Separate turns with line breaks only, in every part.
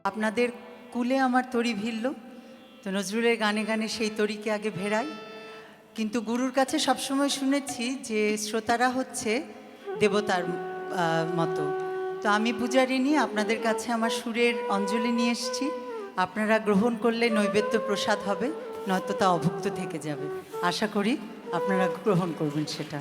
আপনাদের কুলে আমার তরি ভিড়ল, তো নজরুলের গানে গানে সেই তরিকে আগে ভেড়াই। কিন্তু গুরুর কাছে সবসময় শুনেছি যে শ্রোতারা হচ্ছে দেবতার মতো। তো আমি পূজারিনী, আপনাদের কাছে আমার সুরের অঞ্জলি নিয়ে এসেছি। আপনারা গ্রহণ করলে নৈবেদ্য প্রসাদ হবে, নয়তো তা অভুক্ত থেকে যাবে। আশা করি আপনারা গ্রহণ করবেন সেটা।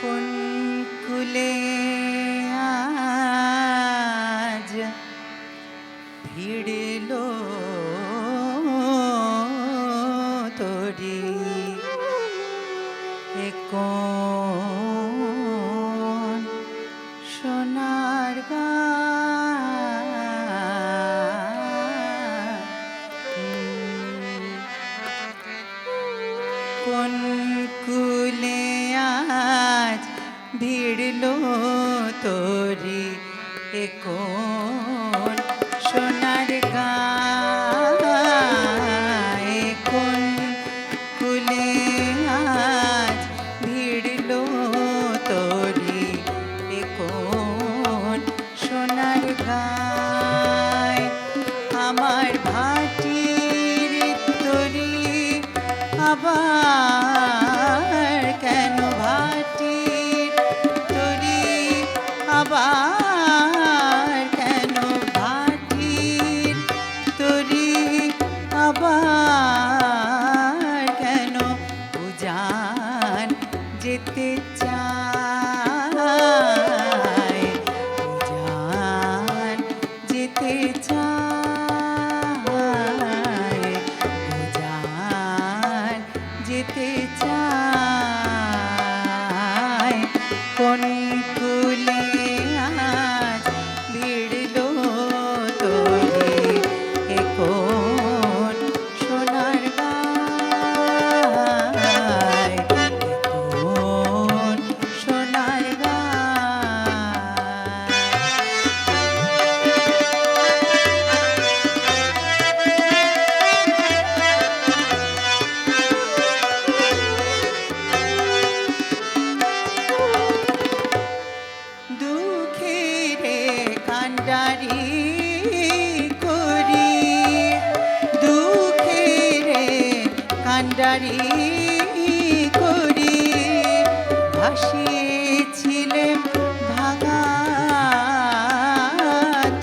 কোন কুলে আজ ভিড়ল তোরি, কোন সোনার কোন কুলে আজ ভিড়ল তোরি, কোন সোনার গায়, কোন কুলে আজ ভিড়ল তোরি, কোন সোনার গায়। আমার ভাটির তরি আবার কেন, ভাটির তরি আবার কেন, ভাটির তরি আবার কেন, উজান যেতে চায়, উজান যেতে চায়, উজান যেতে চায়। কোন কুলে আজ ভিড়ল তোরি, কোন সোনার গায়, কোন সোনার গায়। দুঃখেরে কান্ডারি করি, দুঃখেরে কান্ডারি করি, ভাসিয়েছিলেন ভাঙা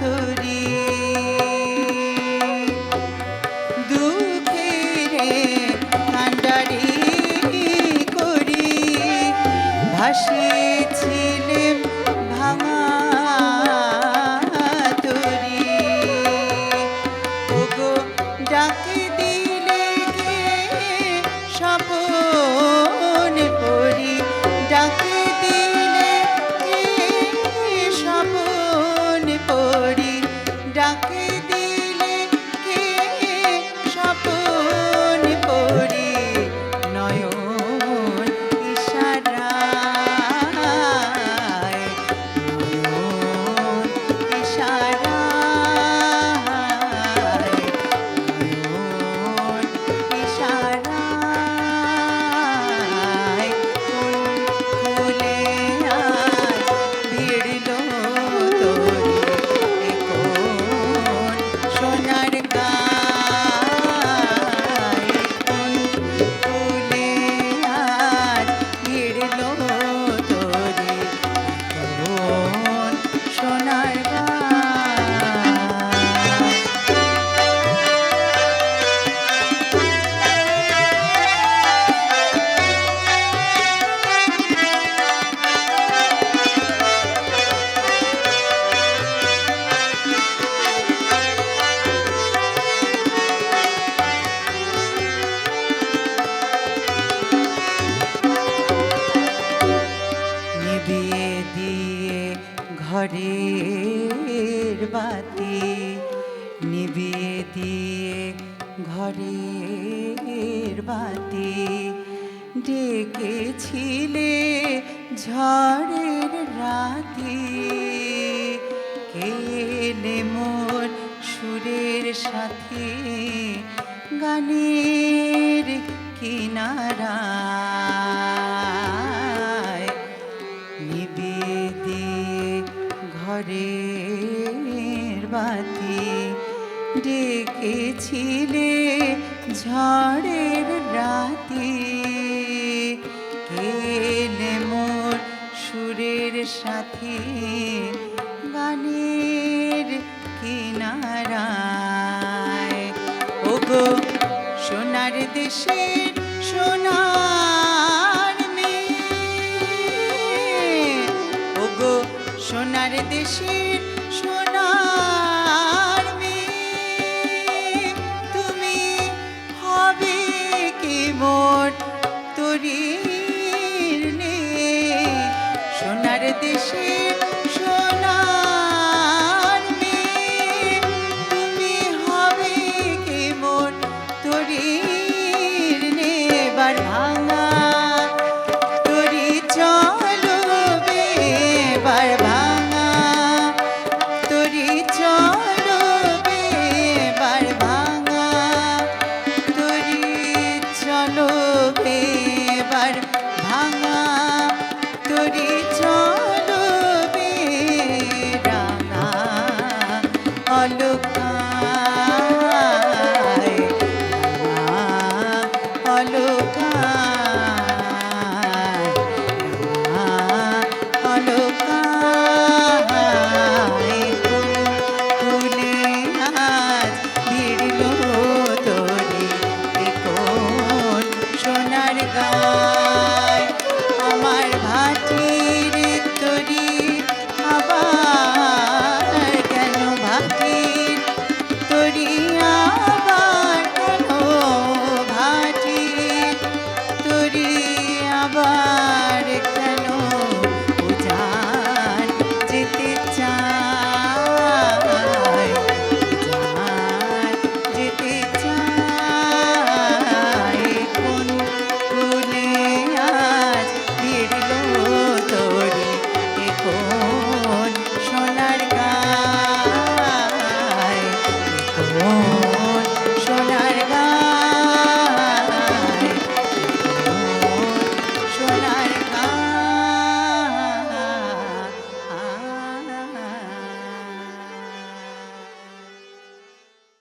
তরি, দুঃখেরে কান্ডারি করি, ভাসিয়েছিলেন ভাঙা তরি, ওগো ডাকি দিলে কে স্বপন পরি, ডাকি দিলে কে স্বপন পরি, ডাকি দিলে কে স্বপন পরি, নয়ন ইশারায়, নয়ন ইশারায়, নয়ন ইশারায়। কোন কুলে আজ ভিড়ল তোরি, কোন সোনার গায়, কোন কুলে আজ ভিড়ল তোরি, কোন সোনার গায়। নিভিয়ে দিয়ে ঘরের বাতি, নিভিয়ে দিয়ে ঘরের বাতি ডেকেছিলে ঝড়ের রাতে কেলে মোর সুরের সাথে গানের কিনারায় নিভিয়ে দিয়ে ঘরের বাতি ডেকেছিলে ঝড়ের রাতে কেলে মোর সুরের সাথে গানের কিনারায়। ওগো সোনার দেশের সোনার মেয়ে, ওগো সোনার দেশের সোনার মেয়ে, তুমি হবে কি মোর তরির নে। সোনার দেশের সোনার মেয়ে, তুমি হবে কি মোর তরির নে। এবার ভাঙা তরি চলবে, এবার ভাঙা তরি চলবে, এবার ভাঙা তরি চলবে, এবার ভাঙা তরি চলবে। রাঙা অলকা